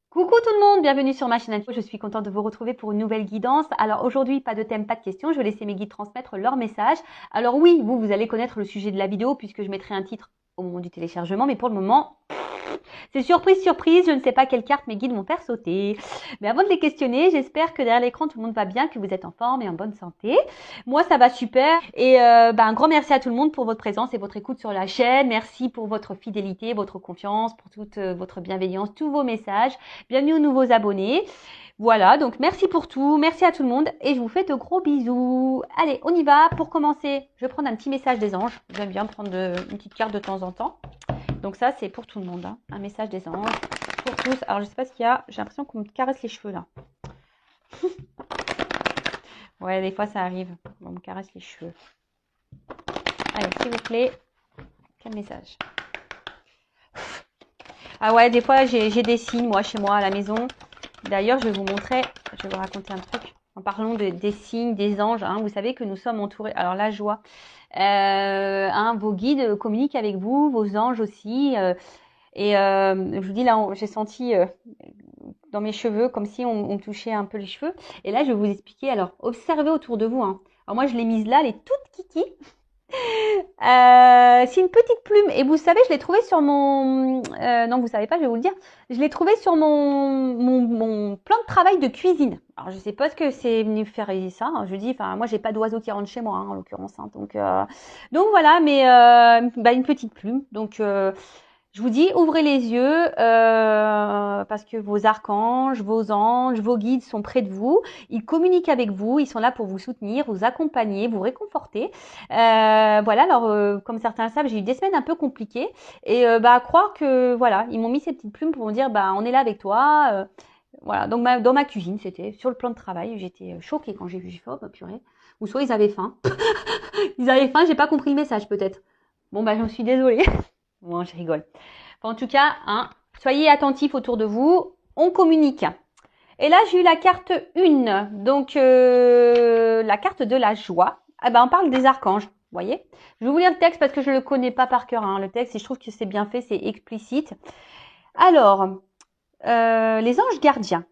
Coucou tout le monde, bienvenue sur ma chaîne Info. Je suis contente de vous retrouver pour une nouvelle guidance. Alors aujourd'hui, pas de thème, pas de questions. Je vais laisser mes guides transmettre leur message. Alors oui, vous allez connaître le sujet de la vidéo puisque je mettrai un titre au moment du téléchargement. Mais pour le moment, c'est surprise, surprise. Je ne sais pas quelle carte mes guides vont faire sauter. Mais avant de les questionner, j'espère que derrière l'écran, tout le monde va bien, que vous êtes en forme et en bonne santé. Moi, ça va super. Et un grand merci à tout le monde pour votre présence et votre écoute sur la chaîne. Merci pour votre fidélité, votre confiance, pour toute votre bienveillance, tous vos messages. Bienvenue aux nouveaux abonnés. Voilà, donc merci pour tout, merci à tout le monde et je vous fais de gros bisous. Allez, on y va. Pour commencer, je vais prendre un petit message des anges. J'aime bien prendre une petite carte de temps en temps. Donc ça, c'est pour tout le monde, hein. Un message des anges pour tous. Alors, je sais pas ce qu'il y a. J'ai l'impression qu'on me caresse les cheveux là. Ouais, des fois ça arrive. On me caresse les cheveux. Allez, s'il vous plaît, quel message? Ah ouais, des fois j'ai des signes, moi, chez moi, à la maison. D'ailleurs, je vais vous montrer, je vais vous raconter un truc. En parlant des signes, des anges, hein, vous savez que nous sommes entourés. Alors la joie, vos guides communiquent avec vous, vos anges aussi. Je vous dis là, j'ai senti dans mes cheveux comme si on me touchait un peu les cheveux. Et là, je vais vous expliquer. Alors, observez autour de vous, hein. Alors moi, je l'ai mise là, elle est toute kiki. C'est une petite plume et vous savez, je l'ai trouvée sur mon... non, vous savez pas, je vais vous le dire. Je l'ai trouvée sur mon plan de travail de cuisine. Alors, je sais pas ce que c'est venu faire ça. Je dis, enfin, moi, j'ai pas d'oiseau qui rentre chez moi, hein, en l'occurrence, hein. Donc voilà, mais une petite plume. Donc, je vous dis, ouvrez les yeux parce que vos archanges, vos anges, vos guides sont près de vous. Ils communiquent avec vous. Ils sont là pour vous soutenir, vous accompagner, vous réconforter. Voilà, alors comme certains le savent, j'ai eu des semaines un peu compliquées et à croire que voilà, ils m'ont mis ces petites plumes pour me dire on est là avec toi. Voilà, donc dans ma cuisine, c'était sur le plan de travail, j'étais choquée quand j'ai vu, j'ai fait oh purée. Ou soit ils avaient faim. Ils avaient faim, j'ai pas compris le message peut-être. Bon j'en suis désolée. Bon, je rigole. Enfin, en tout cas, hein, soyez attentifs autour de vous, on communique. Et là, j'ai eu la carte 1, donc la carte de la joie. On parle des archanges, vous voyez. Je vais vous lire le texte parce que je ne le connais pas par cœur, hein, le texte, et je trouve que c'est bien fait, c'est explicite. Alors, les anges gardiens.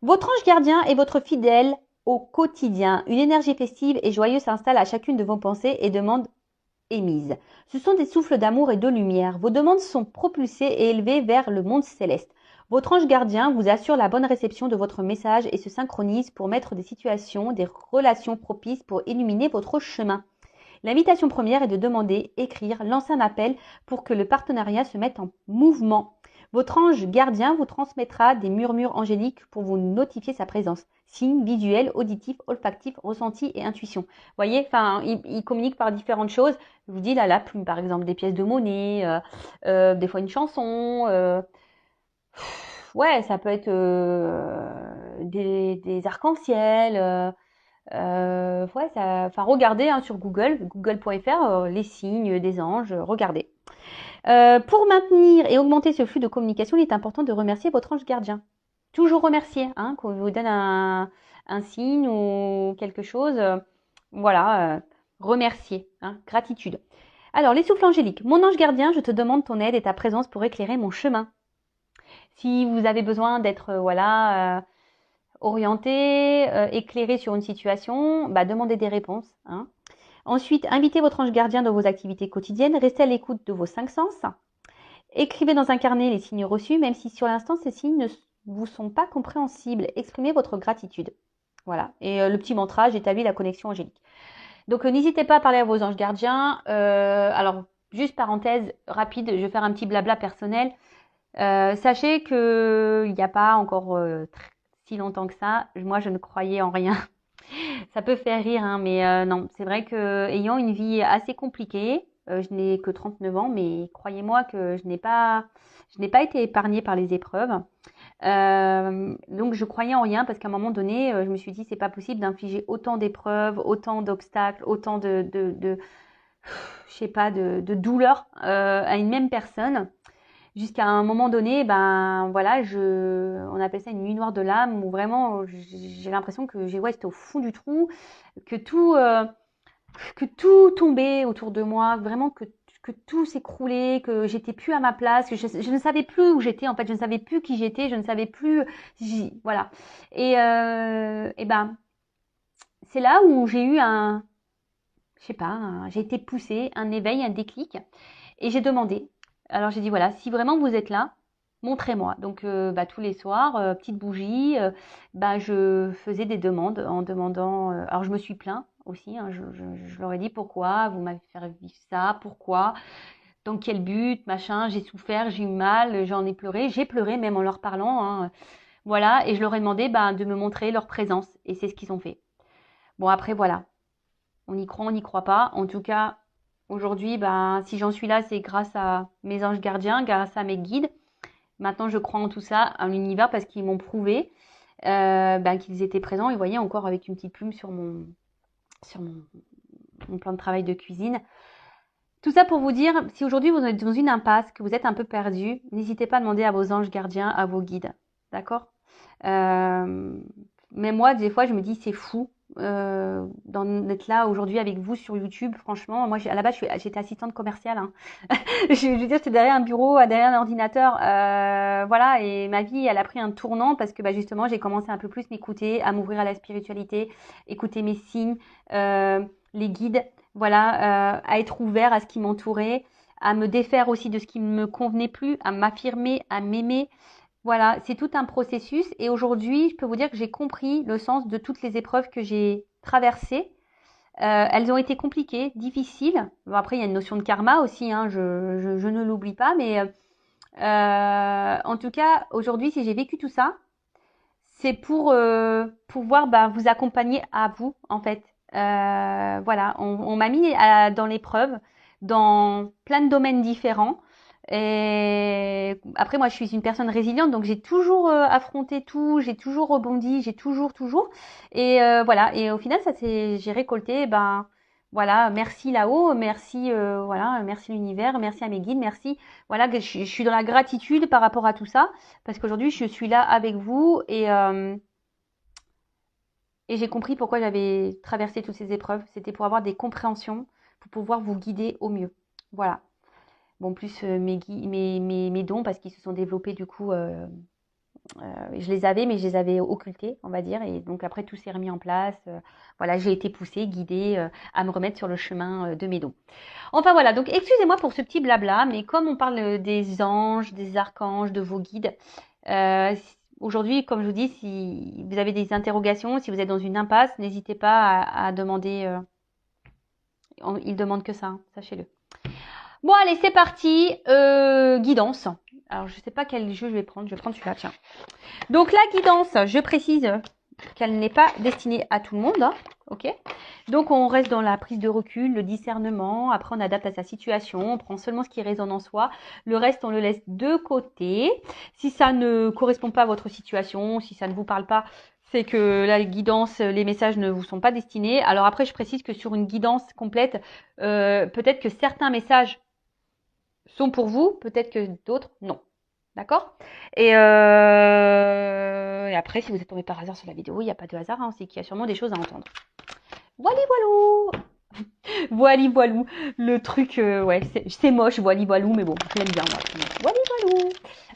Votre ange gardien est votre fidèle au quotidien. Une énergie festive et joyeuse s'installe à chacune de vos pensées et demandes émises. Ce sont des souffles d'amour et de lumière. Vos demandes sont propulsées et élevées vers le monde céleste. Votre ange gardien vous assure la bonne réception de votre message et se synchronise pour mettre des situations, des relations propices pour illuminer votre chemin. L'invitation première est de demander, écrire, lancer un appel pour que le partenariat se mette en mouvement. Votre ange gardien vous transmettra des murmures angéliques pour vous notifier sa présence. Signes visuels, auditifs, olfactifs, ressentis et intuition. Vous voyez, enfin, il communique par différentes choses. Je vous dis là, la plume, par exemple, des pièces de monnaie, des fois une chanson. Ouais, ça peut être des arcs-en-ciel. Ouais, enfin, regardez hein, sur Google, google.fr, les signes des anges, regardez. Pour maintenir et augmenter ce flux de communication, il est important de remercier votre ange gardien. Toujours remercier, hein, qu'on vous donne un signe ou quelque chose. Voilà, remercier, hein, gratitude. Alors, les souffles angéliques. Mon ange gardien, je te demande ton aide et ta présence pour éclairer mon chemin. Si vous avez besoin d'être, orienté, éclairé sur une situation, demandez des réponses, hein. Ensuite, invitez votre ange gardien dans vos activités quotidiennes. Restez à l'écoute de vos 5 sens. Écrivez dans un carnet les signes reçus, même si sur l'instant ces signes ne vous sont pas compréhensibles. Exprimez votre gratitude. Voilà. Et le petit mantra, j'établis la connexion angélique. Donc n'hésitez pas à parler à vos anges gardiens. Alors, juste parenthèse rapide, je vais faire un petit blabla personnel. Sachez qu'il n'y a pas encore si longtemps que ça, moi je ne croyais en rien. Ça peut faire rire, hein, mais non, c'est vrai que ayant une vie assez compliquée, je n'ai que 39 ans, mais croyez-moi que je n'ai pas été épargnée par les épreuves. Donc je croyais en rien parce qu'à un moment donné, je me suis dit c'est pas possible d'infliger autant d'épreuves, autant d'obstacles, autant je sais pas, de douleurs à une même personne. Jusqu'à un moment donné, voilà, on appelle ça une nuit noire de l'âme, où vraiment j'ai l'impression que j'étais au fond du trou, que tout tombait autour de moi, vraiment que que tout s'écroulait, que j'étais plus à ma place, que je ne savais plus où j'étais, en fait, je ne savais plus qui j'étais, je ne savais plus, voilà. Et ben, c'est là où j'ai eu je sais pas, j'ai été poussée, un éveil, un déclic, et j'ai demandé. Alors j'ai dit voilà, si vraiment vous êtes là, montrez-moi. Donc tous les soirs, petite bougie, je faisais des demandes en demandant. Alors je me suis plaint aussi, hein, je leur ai dit pourquoi vous m'avez fait vivre ça, pourquoi, dans quel but, machin. J'ai souffert, j'ai eu mal, j'en ai pleuré, j'ai pleuré même en leur parlant. Hein, voilà, et je leur ai demandé de me montrer leur présence, et c'est ce qu'ils ont fait. Bon après voilà, on y croit, on n'y croit pas. En tout cas, aujourd'hui, si j'en suis là, c'est grâce à mes anges gardiens, grâce à mes guides. Maintenant, je crois en tout ça, en l'univers, parce qu'ils m'ont prouvé qu'ils étaient présents. Et vous voyez, encore avec une petite plume sur mon plan de travail de cuisine. Tout ça pour vous dire, si aujourd'hui vous êtes dans une impasse, que vous êtes un peu perdu, n'hésitez pas à demander à vos anges gardiens, à vos guides. D'accord Mais moi, des fois, je me dis, c'est fou d'être là aujourd'hui avec vous sur YouTube. Franchement, moi, à la base, j'étais assistante commerciale. Hein. Je veux dire, j'étais derrière un bureau, derrière un ordinateur. Voilà, et ma vie, elle a pris un tournant parce que justement, j'ai commencé un peu plus m'écouter, à m'ouvrir à la spiritualité, écouter mes signes, les guides, voilà, à être ouvert à ce qui m'entourait, à me défaire aussi de ce qui ne me convenait plus, à m'affirmer, à m'aimer. Voilà, c'est tout un processus et aujourd'hui, je peux vous dire que j'ai compris le sens de toutes les épreuves que j'ai traversées. Elles ont été compliquées, difficiles. Bon, après, il y a une notion de karma aussi, hein, je ne l'oublie pas, mais en tout cas, aujourd'hui, si j'ai vécu tout ça, c'est pour pouvoir vous accompagner à vous, en fait. Voilà, on m'a mis dans l'épreuve, dans plein de domaines différents. Et après, moi, je suis une personne résiliente, donc j'ai toujours affronté tout, j'ai toujours rebondi, j'ai toujours. Et voilà. Et au final, j'ai récolté. Voilà, merci là-haut, merci, voilà, merci l'univers, merci à mes guides, merci. Voilà, que je suis dans la gratitude par rapport à tout ça, parce qu'aujourd'hui, je suis là avec vous et j'ai compris pourquoi j'avais traversé toutes ces épreuves. C'était pour avoir des compréhensions, pour pouvoir vous guider au mieux. Voilà. Bon, plus mes dons, parce qu'ils se sont développés du coup, je les avais, mais je les avais occultés, on va dire. Et donc après, tout s'est remis en place. Voilà, j'ai été poussée, guidée à me remettre sur le chemin de mes dons. Enfin voilà, donc excusez-moi pour ce petit blabla, mais comme on parle des anges, des archanges, de vos guides, aujourd'hui, comme je vous dis, si vous avez des interrogations, si vous êtes dans une impasse, n'hésitez pas à demander. Ils demandent que ça, hein, sachez-le. Bon, allez, c'est parti. Guidance. Alors, je ne sais pas quel jeu je vais prendre. Je vais prendre celui-là, tiens. Donc, la guidance, je précise qu'elle n'est pas destinée à tout le monde. Hein, ok. Donc, on reste dans la prise de recul, le discernement. Après, on adapte à sa situation. On prend seulement ce qui résonne en soi. Le reste, on le laisse de côté. Si ça ne correspond pas à votre situation, si ça ne vous parle pas, c'est que la guidance, les messages ne vous sont pas destinés. Alors après, je précise que sur une guidance complète, peut-être que certains messages sont pour vous, peut-être que d'autres, non. D'accord et après, si vous êtes tombé par hasard sur la vidéo, il n'y a pas de hasard, hein, c'est qu'il y a sûrement des choses à entendre. Voili voilou. Voili voilou. Le truc, ouais, c'est moche, voili voilou, mais bon, je l'aime bien, moi. Voili voilou.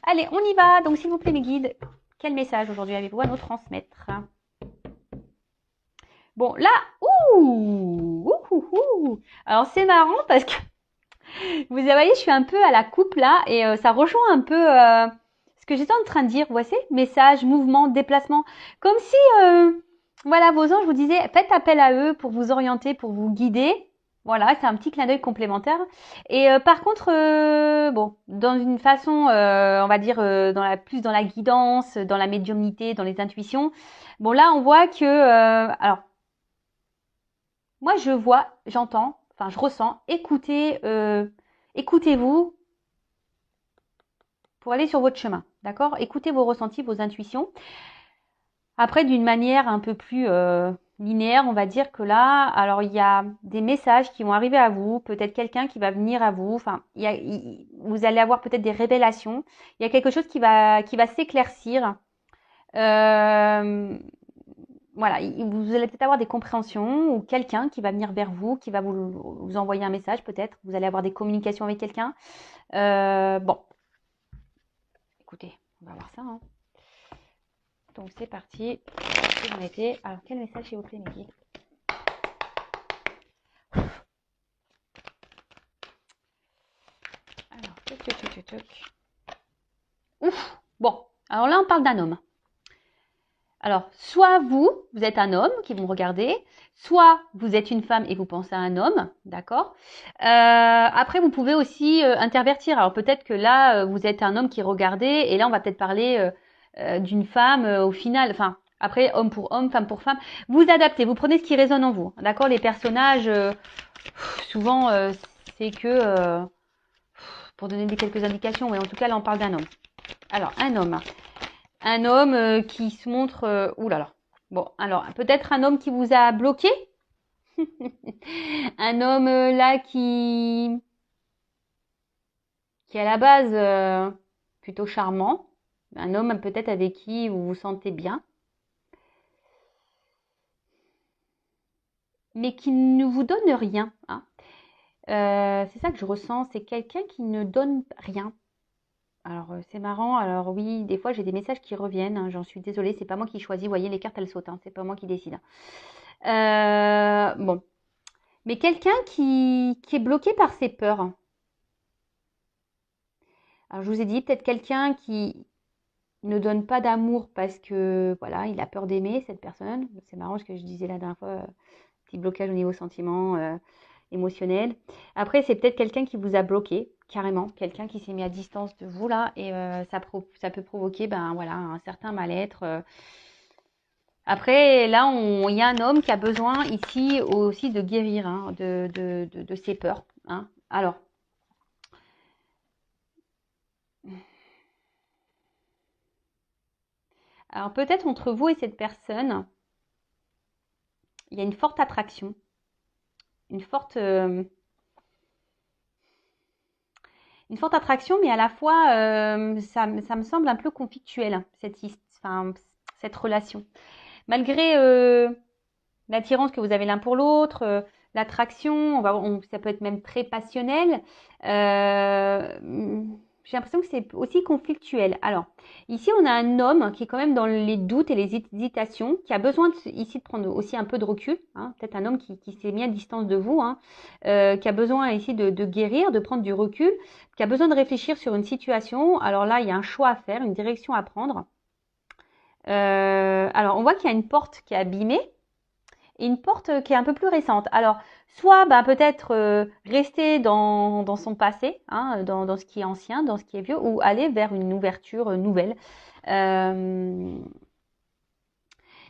Allez, on y va. Donc, s'il vous plaît, mes guides, quel message aujourd'hui avez-vous à nous transmettre? Bon, là, alors c'est marrant parce que vous voyez, je suis un peu à la coupe là et ça rejoint un peu ce que j'étais en train de dire. Vous voyez, message, mouvement, déplacement. Comme si, voilà, vos anges vous disaient, faites appel à eux pour vous orienter, pour vous guider. Voilà, c'est un petit clin d'œil complémentaire. Et par contre, bon, dans une façon, on va dire, plus dans la guidance, dans la médiumnité, dans les intuitions. Bon, là, on voit que, alors, moi, je vois, j'entends, enfin, je ressens, écoutez-vous pour aller sur votre chemin, d'accord? Écoutez vos ressentis, vos intuitions. Après, d'une manière un peu plus linéaire, on va dire que là, alors il y a des messages qui vont arriver à vous, peut-être quelqu'un qui va venir à vous, enfin, vous allez avoir peut-être des révélations. Il y a quelque chose qui va s'éclaircir. voilà, vous allez peut-être avoir des compréhensions ou quelqu'un qui va venir vers vous, qui va vous envoyer un message peut-être. Vous allez avoir des communications avec quelqu'un. Bon, écoutez, on va voir ça. Hein. Donc c'est parti. On était. Alors quel message s'il vous plaît, Mehdi? Alors, toc. Ouf. Bon, alors là on parle d'un homme. Alors, soit vous êtes un homme qui vont regarder, soit vous êtes une femme et vous pensez à un homme, d'accord. Après, vous pouvez aussi intervertir. Alors peut-être que là, vous êtes un homme qui regardait, et là, on va peut-être parler d'une femme au final. Enfin, après, homme pour homme, femme pour femme. Vous adaptez, vous prenez ce qui résonne en vous, d'accord. Les personnages, souvent, c'est que pour donner quelques indications, mais en tout cas, là, on parle d'un homme. Alors, un homme. Un homme qui se montre... ouh là là. Bon, alors, peut-être un homme qui vous a bloqué. Un homme là qui est à la base plutôt charmant. Un homme peut-être avec qui vous vous sentez bien. Mais qui ne vous donne rien. Hein. C'est ça que je ressens. C'est quelqu'un qui ne donne rien. Alors, c'est marrant. Alors oui, des fois, j'ai des messages qui reviennent. Hein. J'en suis désolée. C'est pas moi qui choisis. Vous voyez, les cartes, elles sautent. Hein. C'est pas moi qui décide. Bon. Mais quelqu'un qui est bloqué par ses peurs. Alors, je vous ai dit, peut-être quelqu'un qui ne donne pas d'amour parce que, voilà, il a peur d'aimer cette personne. C'est marrant ce que je disais la dernière fois, petit blocage au niveau sentiment, émotionnel. Après, c'est peut-être quelqu'un qui vous a bloqué, carrément. Quelqu'un qui s'est mis à distance de vous, là, et ça peut provoquer, ben, voilà, un certain mal-être. Après, là, il y a un homme qui a besoin ici aussi de guérir hein, de ses peurs. Hein. Alors, peut-être entre vous et cette personne, il y a une forte attraction, une forte attraction, mais à la fois, ça me semble un peu conflictuel, cette relation. Malgré l'attirance que vous avez l'un pour l'autre, l'attraction, ça peut être même très passionnel. J'ai l'impression que c'est aussi conflictuel. Alors, ici, on a un homme qui est quand même dans les doutes et les hésitations, qui a besoin ici de prendre aussi un peu de recul. Hein, peut-être un homme qui s'est mis à distance de vous, hein, qui a besoin ici de guérir, de prendre du recul, qui a besoin de réfléchir sur une situation. Alors là, il y a un choix à faire, une direction à prendre. Alors, on voit qu'il y a une porte qui est abîmée et une porte qui est un peu plus récente. Alors, soit peut-être rester dans son passé, hein, dans ce qui est ancien, dans ce qui est vieux, ou aller vers une ouverture nouvelle. Mais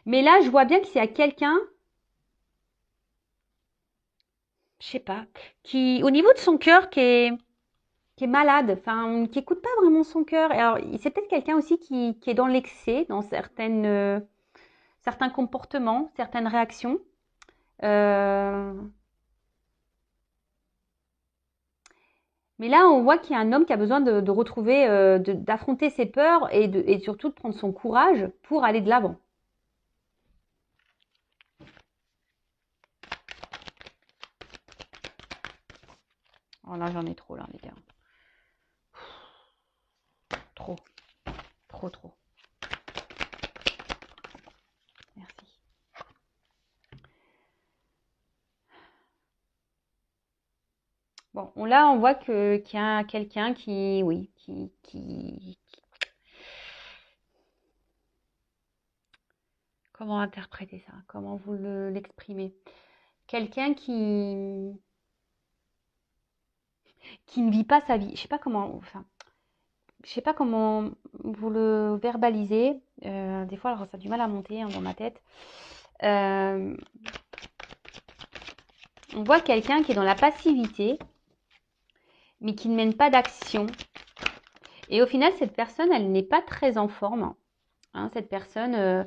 là, je vois bien qu'il y a quelqu'un, je sais pas, qui, au niveau de son cœur, qui est malade, enfin, qui écoute pas vraiment son cœur. Alors, c'est peut-être quelqu'un aussi qui est dans l'excès, dans certains comportements, certaines réactions. Euh, Mais là, on voit qu'il y a un homme qui a besoin de retrouver, d'affronter ses peurs et surtout de prendre son courage pour aller de l'avant. Oh là, j'en ai trop là, les gars. Trop, trop. Merci. Bon, là, on voit qu'il y a quelqu'un qui, oui, comment interpréter ça? Comment vous l'exprimez? Quelqu'un qui ne vit pas sa vie. Je sais pas comment vous le verbalisez. Des fois, alors, ça a du mal à monter hein, dans ma tête. Euh, on voit quelqu'un qui est dans la passivité, mais qui ne mène pas d'action. Et au final, cette personne, elle n'est pas très en forme. Hein, cette personne,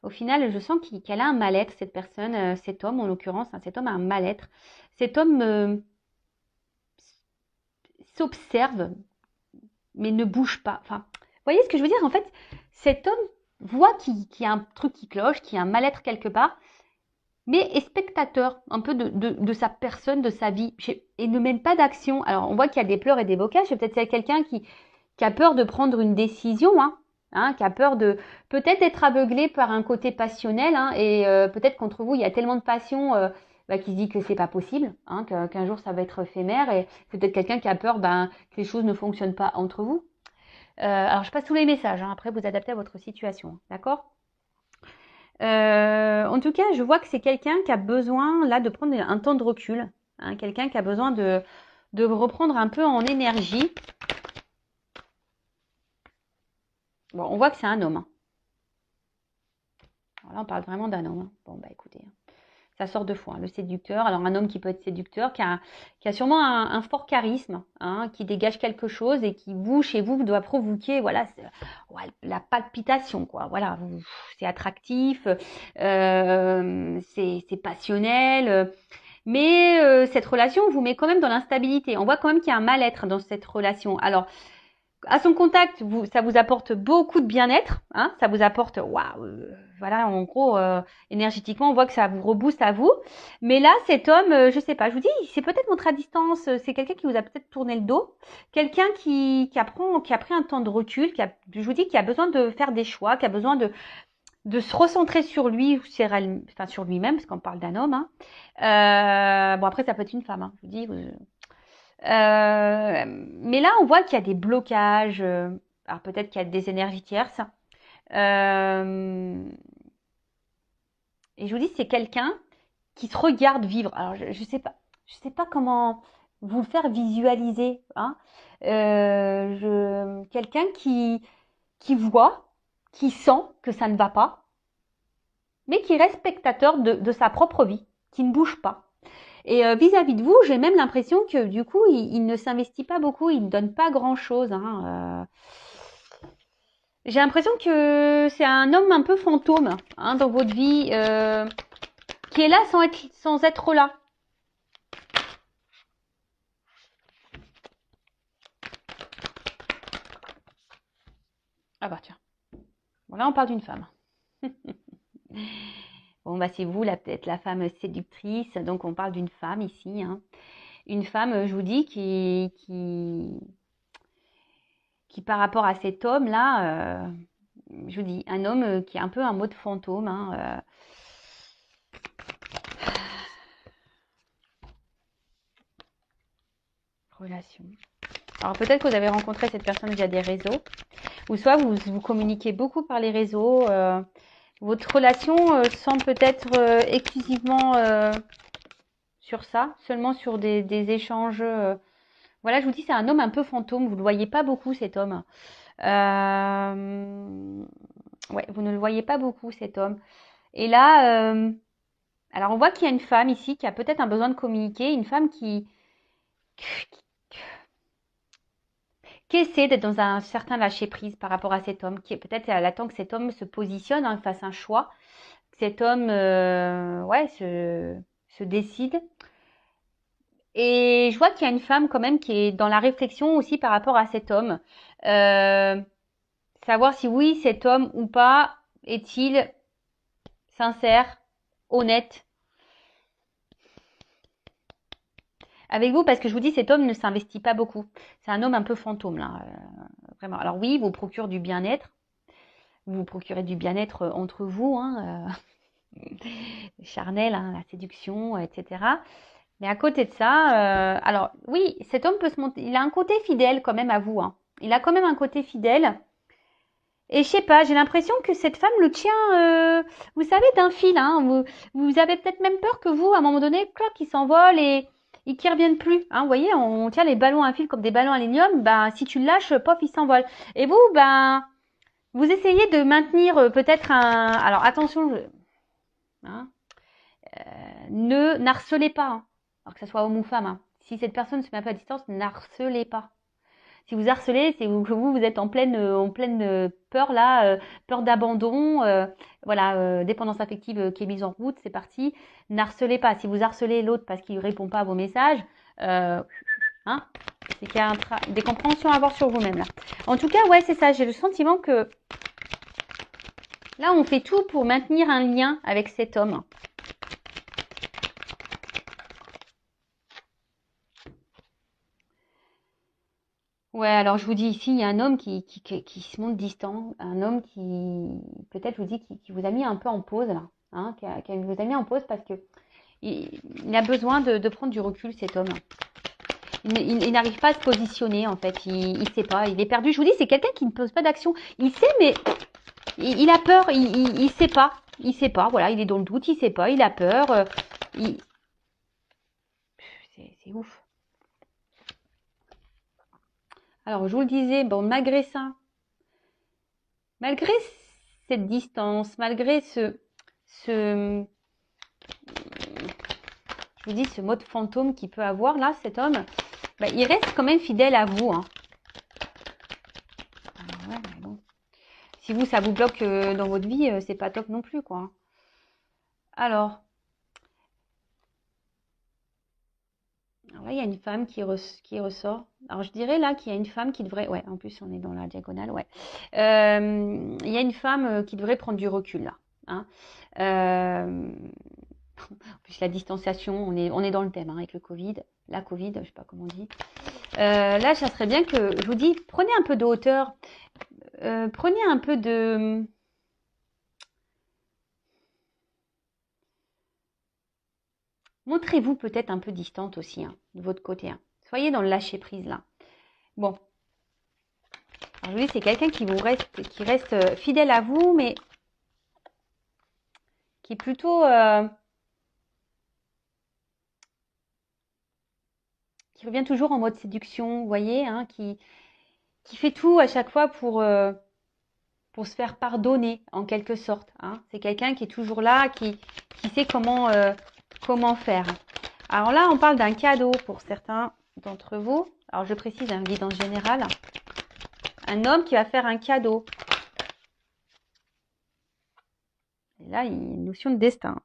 au final, je sens qu'elle a un mal-être, cette personne, cet homme en l'occurrence, hein, cet homme a un mal-être. Cet homme s'observe, mais ne bouge pas. Enfin, vous voyez ce que je veux dire? En fait, cet homme voit qu'il y a un truc qui cloche, qu'il y a un mal-être quelque part, mais est spectateur un peu de sa personne, de sa vie, et ne mène pas d'action. Alors, on voit qu'il y a des pleurs et des blocages. C'est peut-être quelqu'un qui a peur de prendre une décision, qui a peur de peut-être être aveuglé par un côté passionnel, et peut-être qu'entre vous, il y a tellement de passion qui se dit que c'est pas possible, qu'un jour ça va être éphémère, et c'est peut-être quelqu'un qui a peur que les choses ne fonctionnent pas entre vous. Alors, je passe tous les messages, après vous adaptez à votre situation, d'accord ? En tout cas, je vois que c'est quelqu'un qui a besoin là de prendre un temps de recul, quelqu'un qui a besoin de reprendre un peu en énergie. Bon, on voit que c'est un homme. Alors là, on parle vraiment d'un homme. Bon, bah écoutez, ça sort deux fois, le séducteur. Alors, un homme qui peut être séducteur, qui a sûrement un fort charisme, qui dégage quelque chose et qui, chez vous, doit provoquer, voilà, la palpitation, quoi. Voilà, c'est attractif, c'est passionnel. Mais cette relation vous met quand même dans l'instabilité. On voit quand même qu'il y a un mal-être dans cette relation. Alors, à son contact, ça vous apporte beaucoup de bien-être, ça vous apporte, voilà, en gros, énergétiquement, on voit que ça vous rebooste à vous. Mais là, cet homme, je sais pas, je vous dis, c'est peut-être montré à distance, c'est quelqu'un qui vous a peut-être tourné le dos, quelqu'un qui a pris un temps de recul, je vous dis, qui a besoin de faire des choix, qui a besoin de se recentrer sur lui, sur lui-même, parce qu'on parle d'un homme. Bon, après, ça peut être une femme, je vous dis. Mais là, on voit qu'il y a des blocages. Alors peut-être qu'il y a des énergies tierces. Et je vous dis, c'est quelqu'un qui se regarde vivre. Alors je sais pas comment vous le faire visualiser. Quelqu'un qui voit, qui sent que ça ne va pas, mais qui reste spectateur de sa propre vie, qui ne bouge pas. Et vis-à-vis de vous, j'ai même l'impression que du coup, il ne s'investit pas beaucoup, il ne donne pas grand-chose. J'ai l'impression que c'est un homme un peu fantôme dans votre vie, qui est là sans être là. Ah bah tiens, bon là on parle d'une femme. Bon bah c'est vous là peut-être la femme séductrice, donc on parle d'une femme ici. Une femme, je vous dis, qui par rapport à cet homme-là, je vous dis, un homme qui est un peu un mode fantôme. Relation. Alors peut-être que vous avez rencontré cette personne via des réseaux, ou soit vous communiquez beaucoup par les réseaux. Votre relation semble peut-être exclusivement sur ça, seulement sur des échanges. Voilà, je vous dis, c'est un homme un peu fantôme. Vous ne le voyez pas beaucoup, cet homme. Ouais, vous ne le voyez pas beaucoup, cet homme. Et là, alors on voit qu'il y a une femme ici qui a peut-être un besoin de communiquer, une femme qui essaie d'être dans un certain lâcher-prise par rapport à cet homme, qui peut-être elle attend que cet homme se positionne, fasse un choix, que cet homme se décide. Et je vois qu'il y a une femme quand même qui est dans la réflexion aussi par rapport à cet homme. Savoir si oui, cet homme ou pas est-il sincère, honnête avec vous, parce que je vous dis, cet homme ne s'investit pas beaucoup. C'est un homme un peu fantôme, là. Vraiment. Alors oui, il vous procure du bien-être. Vous procurez du bien-être entre vous, charnel, la séduction, etc. Mais à côté de ça, alors oui, cet homme peut se monter. Il a un côté fidèle quand même à vous. Il a quand même un côté fidèle. Et je sais pas, j'ai l'impression que cette femme le tient, vous savez, d'un fil. Vous avez peut-être même peur que vous, à un moment donné, clac, il s'envole et qui reviennent plus. Vous voyez, on tient les ballons à fil comme des ballons à aluminium. Si tu le lâches, pof, il s'envole. Et vous, vous essayez de maintenir peut-être un. Alors attention, ne n'harcelez pas, alors que ce soit homme ou femme. Si cette personne ne se met pas à distance, n'harcelez pas. Si vous harcelez, c'est que vous êtes en pleine peur là, peur d'abandon, dépendance affective qui est mise en route, c'est parti. N'harcelez pas. Si vous harcelez l'autre parce qu'il ne répond pas à vos messages, c'est qu'il y a des compréhensions à avoir sur vous-même là. En tout cas, ouais, c'est ça. J'ai le sentiment que Là, on fait tout pour maintenir un lien avec cet homme. Ouais, alors je vous dis ici, il y a un homme qui se montre distant, un homme qui, peut-être, je vous dis, qui vous a mis un peu en pause, là, hein, qui vous a mis en pause parce que il a besoin de prendre du recul, cet homme. Il n'arrive pas à se positionner, en fait, il sait pas, il est perdu. Je vous dis, c'est quelqu'un qui ne pose pas d'action. Il sait, mais il a peur, il sait pas. Il sait pas, voilà, il est dans le doute, il sait pas, il a peur. Il... C'est ouf. Alors, je vous le disais, bon, malgré ça, malgré cette distance, malgré je vous dis, ce mode fantôme qu'il peut avoir, là, cet homme, bah, il reste quand même fidèle à vous, hein. Ouais, mais bon. Si vous, ça vous bloque dans votre vie, c'est pas top non plus, quoi. Alors là, il y a une femme qui ressort. Alors, je dirais là qu'il y a une femme qui devrait... Ouais, en plus, on est dans la diagonale, ouais. Il y a une femme qui devrait prendre du recul, là, hein. En plus, la distanciation, on est dans le thème, hein, avec le Covid. La Covid, je sais pas comment on dit. Là, ça serait bien que, je vous dis, prenez un peu de hauteur. Prenez un peu de... Montrez-vous peut-être un peu distante aussi, hein, de votre côté, hein. Soyez dans le lâcher-prise, là. Bon. Alors, je vous dis, c'est quelqu'un qui reste fidèle à vous, mais qui est plutôt... qui revient toujours en mode séduction, vous voyez, hein, qui fait tout à chaque fois pour se faire pardonner, en quelque sorte, hein. C'est quelqu'un qui est toujours là, qui sait comment faire. Alors là, on parle d'un cadeau pour certains d'entre vous. Alors, je précise, un guidance générale. Un homme qui va faire un cadeau. Et là, il y a une notion de destin.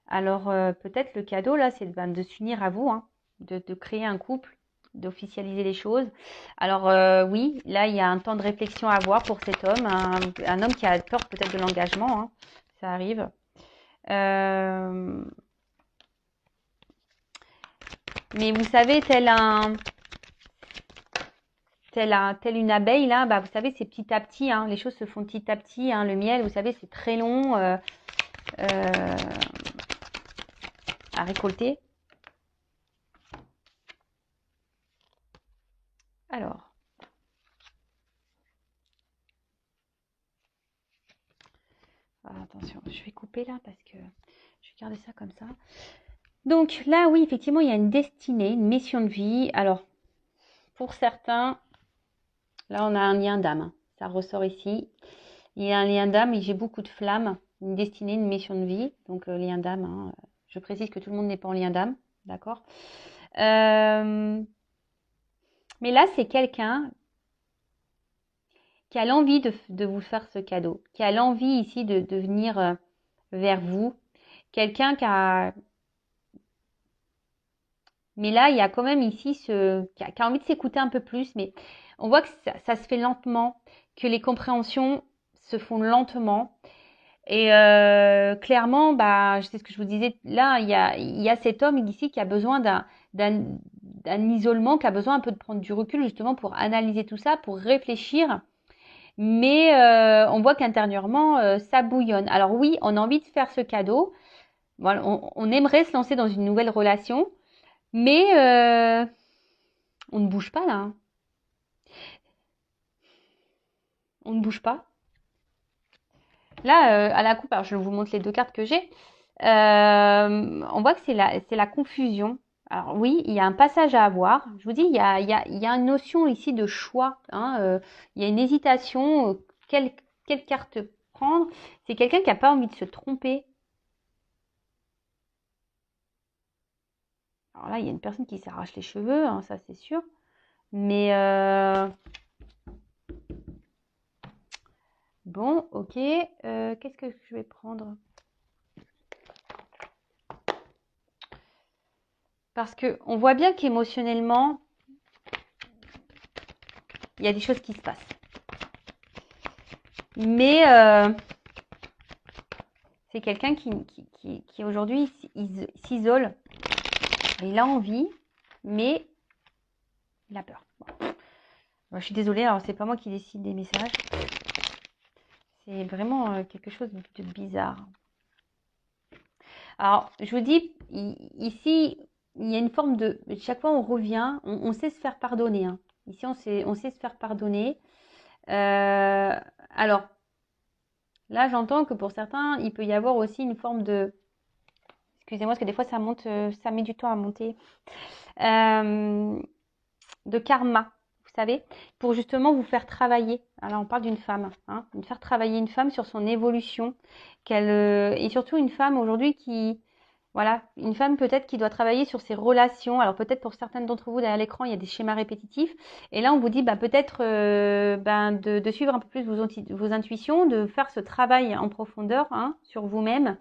Alors, peut-être le cadeau, là, c'est de s'unir à vous, hein, de créer un couple, d'officialiser les choses. Alors, oui, là, il y a un temps de réflexion à avoir pour cet homme. Un homme qui a peur peut-être de l'engagement, hein, ça arrive. Mais vous savez, telle une abeille, là, bah, vous savez, c'est petit à petit, hein, les choses se font petit à petit, hein, le miel, vous savez, c'est très long à récolter. Alors, attention, je vais couper là parce que je vais garder ça comme ça. Donc là, oui, effectivement, il y a une destinée, une mission de vie. Alors, pour certains, là, on a un lien d'âme, hein. Ça ressort ici. Il y a un lien d'âme et j'ai beaucoup de flammes. Une destinée, une mission de vie. Donc, lien d'âme, hein. Je précise que tout le monde n'est pas en lien d'âme. D'accord. Mais là, c'est quelqu'un qui a l'envie de vous faire ce cadeau, qui a l'envie ici de venir vers vous. Quelqu'un qui a... Mais là, il y a quand même ici qui a envie de s'écouter un peu plus, mais on voit que ça se fait lentement, que les compréhensions se font lentement. Et clairement, bah, c'est ce que je vous disais, là, il y a cet homme ici qui a besoin d'un isolement, qui a besoin un peu de prendre du recul justement pour analyser tout ça, pour réfléchir. Mais on voit qu'intérieurement, ça bouillonne. Alors oui, on a envie de faire ce cadeau. Voilà, on aimerait se lancer dans une nouvelle relation, mais on ne bouge pas là, hein. On ne bouge pas. Là, à la coupe, alors je vous montre les deux cartes que j'ai. On voit que c'est la confusion. Alors oui, il y a un passage à avoir. Je vous dis, il y a une notion ici de choix, hein, il y a une hésitation. Quelle carte prendre? C'est quelqu'un qui n'a pas envie de se tromper. Alors là, il y a une personne qui s'arrache les cheveux, hein, ça c'est sûr. Mais bon, ok. Qu'est-ce que je vais prendre? Parce que on voit bien qu'émotionnellement, il y a des choses qui se passent. Mais C'est quelqu'un qui aujourd'hui s'isole. Il a envie, mais il a peur. Bon. Bon, je suis désolée, alors c'est pas moi qui décide des messages. C'est vraiment quelque chose de bizarre. Alors, je vous dis, ici, il y a une forme de... Chaque fois, on revient, on sait se faire pardonner. Hein. Ici, on sait se faire pardonner. Alors, là, j'entends que pour certains, il peut y avoir aussi une forme de... Excusez-moi, parce que des fois, ça monte, ça met du temps à monter. De karma, vous savez, pour justement vous faire travailler. Alors, on parle d'une femme, hein, de faire travailler une femme sur son évolution, et surtout une femme aujourd'hui qui, voilà, une femme peut-être qui doit travailler sur ses relations. Alors peut-être pour certaines d'entre vous derrière l'écran, il y a des schémas répétitifs. Et là, on vous dit peut-être de suivre un peu plus vos intuitions, de faire ce travail en profondeur hein, sur vous-même,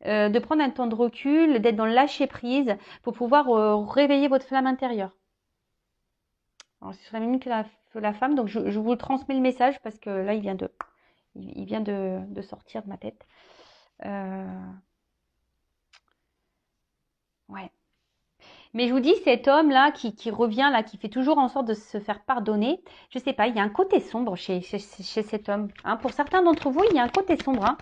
de prendre un temps de recul, d'être dans le lâcher prise pour pouvoir réveiller votre flamme intérieure. Alors, ce serait mieux que la femme, donc je vous transmets le message parce que là, il vient de sortir de ma tête. Ouais. Mais je vous dis, cet homme-là qui revient, là, qui fait toujours en sorte de se faire pardonner, je sais pas, il y a un côté sombre chez cet homme. Hein. Pour certains d'entre vous, il y a un côté sombre. Hein.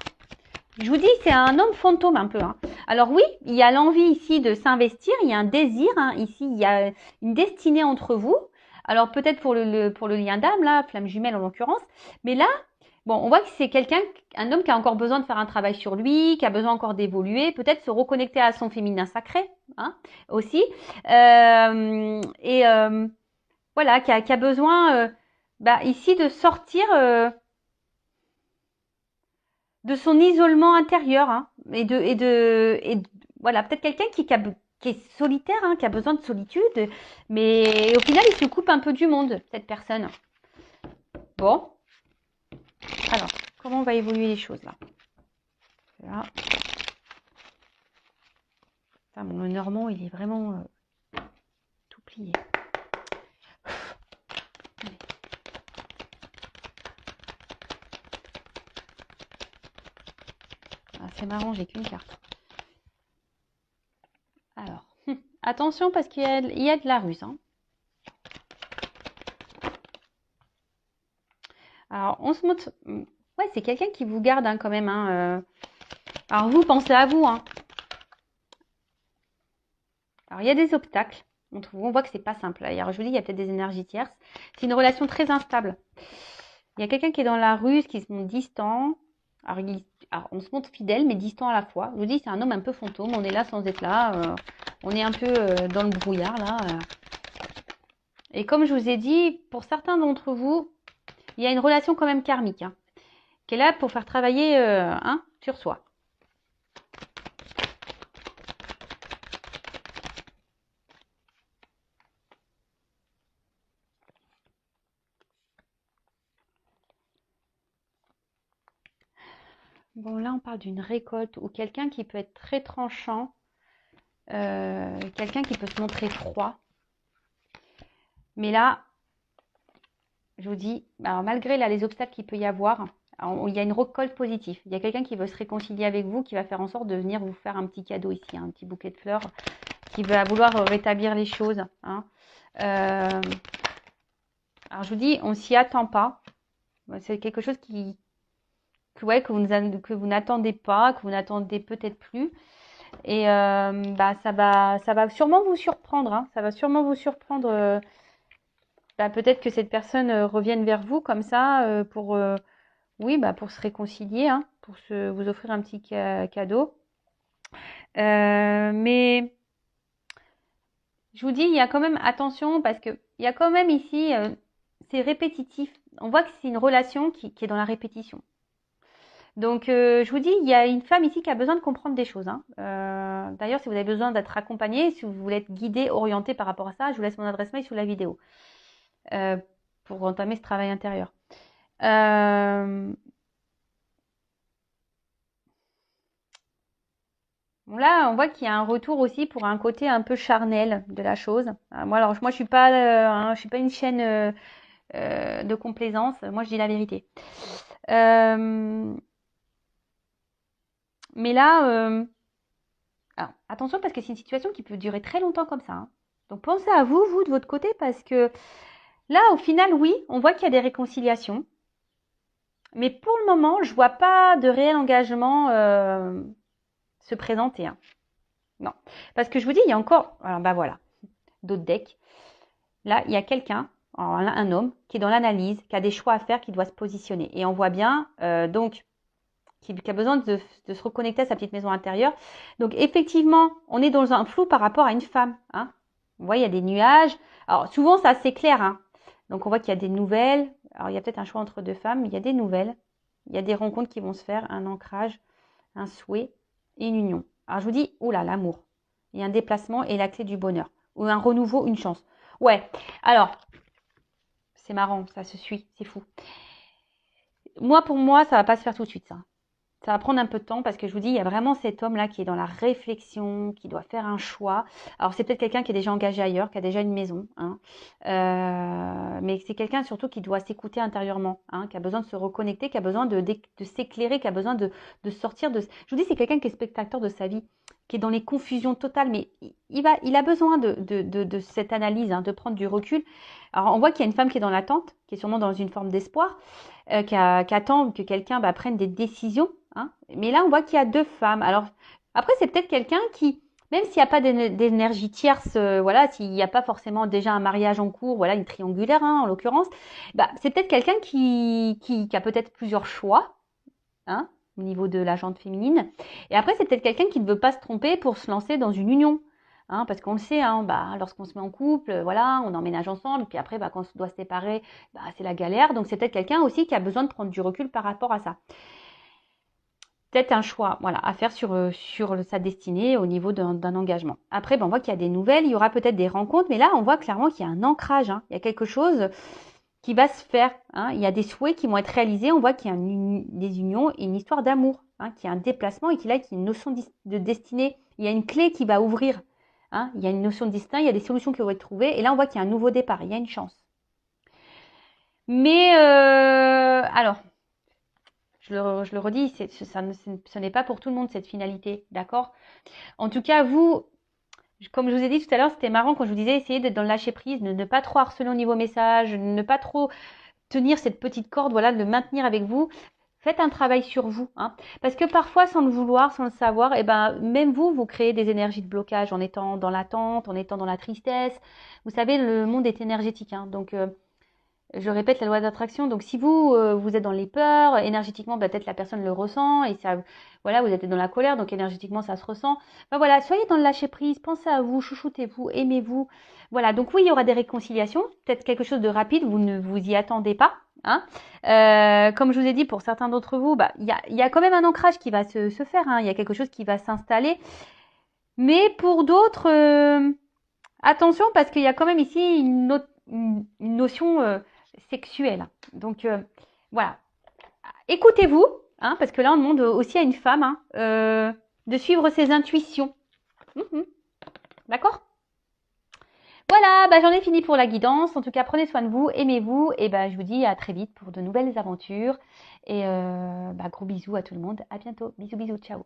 Je vous dis, c'est un homme fantôme un peu. Hein. Alors oui, il y a l'envie ici de s'investir, il y a un désir. Hein. Ici, il y a une destinée entre vous. Alors peut-être pour le lien d'âme, là, flamme jumelle en l'occurrence. Mais là, bon, on voit que c'est un homme qui a encore besoin de faire un travail sur lui, qui a besoin encore d'évoluer, peut-être se reconnecter à son féminin sacré, hein, aussi. Voilà, qui a besoin ici de sortir de son isolement intérieur, hein, voilà, peut-être quelqu'un qui est solitaire, hein, qui a besoin de solitude, mais au final, il se coupe un peu du monde, cette personne. Bon. Alors, comment on va évoluer les choses là? Là. Putain, mon Normand, il est vraiment tout plié. Ah, c'est marrant, j'ai qu'une carte. Alors, attention parce qu'il y a de la ruse. Hein. Alors, on se montre... Ouais, c'est quelqu'un qui vous garde hein, quand même. Hein, Alors, vous, pensez à vous. Hein. Alors, il y a des obstacles. On voit que c'est pas simple. Alors, je vous dis, il y a peut-être des énergies tierces. C'est une relation très instable. Il y a quelqu'un qui est dans la ruse, qui se montre distant. Alors, on se montre fidèle, mais distant à la fois. Je vous dis, c'est un homme un peu fantôme. On est là sans être là. On est un peu dans le brouillard, là. Et comme je vous ai dit, pour certains d'entre vous, il y a une relation quand même karmique, hein, qui est là pour faire travailler hein, sur soi. Bon, là, on parle d'une récolte ou quelqu'un qui peut être très tranchant, quelqu'un qui peut se montrer froid. Mais là, je vous dis, alors malgré là, les obstacles qu'il peut y avoir, il y a une récolte positive. Il y a quelqu'un qui veut se réconcilier avec vous, qui va faire en sorte de venir vous faire un petit cadeau ici, un petit bouquet de fleurs, qui va vouloir rétablir les choses. Hein. Alors, je vous dis, on s'y attend pas. C'est quelque chose que vous n'attendez pas, que vous n'attendez peut-être plus. Et ça va sûrement vous surprendre. Hein. Ça va sûrement vous surprendre. Peut-être que cette personne revienne vers vous comme ça pour se réconcilier, hein, pour vous offrir un petit cadeau. Mais je vous dis, il y a quand même attention parce que il y a quand même ici, c'est répétitif. On voit que c'est une relation qui est dans la répétition. Donc, je vous dis, il y a une femme ici qui a besoin de comprendre des choses. Hein. D'ailleurs, si vous avez besoin d'être accompagné, si vous voulez être guidé, orienté par rapport à ça, je vous laisse mon adresse mail sous la vidéo pour entamer ce travail intérieur. Bon, là, on voit qu'il y a un retour aussi pour un côté un peu charnel de la chose. Moi, je suis pas une chaîne de complaisance. Moi, je dis la vérité. Mais là, alors, attention parce que c'est une situation qui peut durer très longtemps comme ça, hein. Donc pensez à vous, de votre côté, parce que là, au final, oui, on voit qu'il y a des réconciliations. Mais pour le moment, je vois pas de réel engagement se présenter, hein. Non. Parce que je vous dis, il y a encore, alors bah voilà, d'autres decks. Là, il y a quelqu'un, un homme, qui est dans l'analyse, qui a des choix à faire, qui doit se positionner. Et on voit bien, donc, qui a besoin de se reconnecter à sa petite maison intérieure. Donc, effectivement, on est dans un flou par rapport à une femme, hein. On voit, il y a des nuages. Alors, souvent, c'est assez clair, hein. Donc, on voit qu'il y a des nouvelles. Alors, il y a peut-être un choix entre deux femmes, mais il y a des nouvelles. Il y a des rencontres qui vont se faire, un ancrage, un souhait et une union. Alors, je vous dis, oula, l'amour. Il y a un déplacement et la clé du bonheur. Ou un renouveau, une chance. Ouais, alors, c'est marrant, ça se suit, c'est fou. Moi, pour moi, ça va pas se faire tout de suite, ça. Ça va prendre un peu de temps parce que je vous dis, il y a vraiment cet homme-là qui est dans la réflexion, qui doit faire un choix. Alors, c'est peut-être quelqu'un qui est déjà engagé ailleurs, qui a déjà une maison, hein. Mais c'est quelqu'un surtout qui doit s'écouter intérieurement, hein, qui a besoin de se reconnecter, qui a besoin de s'éclairer, qui a besoin de sortir de... Je vous dis, c'est quelqu'un qui est spectateur de sa vie, qui est dans les confusions totales, mais il a besoin de cette analyse, hein, de prendre du recul. Alors, on voit qu'il y a une femme qui est dans l'attente, qui est sûrement dans une forme d'espoir, qui attend que quelqu'un prenne des décisions, hein. Mais là, on voit qu'il y a deux femmes. Alors, après, c'est peut-être quelqu'un qui, même s'il n'y a pas d'énergie tierce, voilà, s'il n'y a pas forcément déjà un mariage en cours, voilà, une triangulaire, hein, en l'occurrence, bah, c'est peut-être quelqu'un qui a peut-être plusieurs choix, hein, au niveau de la jante féminine. Et après, c'est peut-être quelqu'un qui ne veut pas se tromper pour se lancer dans une union. Hein, parce qu'on le sait, hein, bah, lorsqu'on se met en couple, voilà, on emménage ensemble, puis après, bah, quand on doit se séparer, bah, c'est la galère. Donc, c'est peut-être quelqu'un aussi qui a besoin de prendre du recul par rapport à ça. Peut-être un choix, voilà, à faire sur sa destinée au niveau d'un engagement. Après, ben, on voit qu'il y a des nouvelles, il y aura peut-être des rencontres, mais là, on voit clairement qu'il y a un ancrage, hein. Il y a quelque chose qui va se faire, hein. Il y a des souhaits qui vont être réalisés. On voit qu'il y a des unions et une histoire d'amour, hein, qu'il y a un déplacement et qu'il y a une notion de destinée. Il y a une clé qui va ouvrir, hein. Il y a une notion de destin, il y a des solutions qui vont être trouvées. Et là, on voit qu'il y a un nouveau départ, il y a une chance. Mais alors, je le redis, ce n'est pas pour tout le monde cette finalité, d'accord? En tout cas, vous, comme je vous ai dit tout à l'heure, c'était marrant quand je vous disais essayez d'être dans le lâcher prise, ne pas trop harceler au niveau message, ne pas trop tenir cette petite corde, voilà, de le maintenir avec vous. Faites un travail sur vous, hein, parce que parfois, sans le vouloir, sans le savoir, eh ben, même vous créez des énergies de blocage en étant dans l'attente, en étant dans la tristesse. Vous savez, le monde est énergétique, hein, donc je répète la loi d'attraction. Donc, si vous êtes dans les peurs, énergétiquement, peut-être la personne le ressent et ça, voilà, vous êtes dans la colère, donc énergétiquement, ça se ressent. Ben voilà, soyez dans le lâcher prise, pensez à vous, chouchoutez-vous, aimez-vous. Voilà. Donc oui, il y aura des réconciliations, peut-être quelque chose de rapide, vous ne vous y attendez pas, hein. Comme je vous ai dit, pour certains d'entre vous, bah, il y a quand même un ancrage qui va se faire, hein. Il y a quelque chose qui va s'installer. Mais pour d'autres, attention parce qu'il y a quand même ici une notion sexuelle. Donc voilà, écoutez-vous, hein, parce que là on demande aussi à une femme, hein, de suivre ses intuitions. D'accord? Voilà, bah, j'en ai fini pour la guidance. En tout cas, prenez soin de vous, aimez-vous, et bah, je vous dis à très vite pour de nouvelles aventures. Et bah, gros bisous à tout le monde. À bientôt. Bisous, bisous, ciao.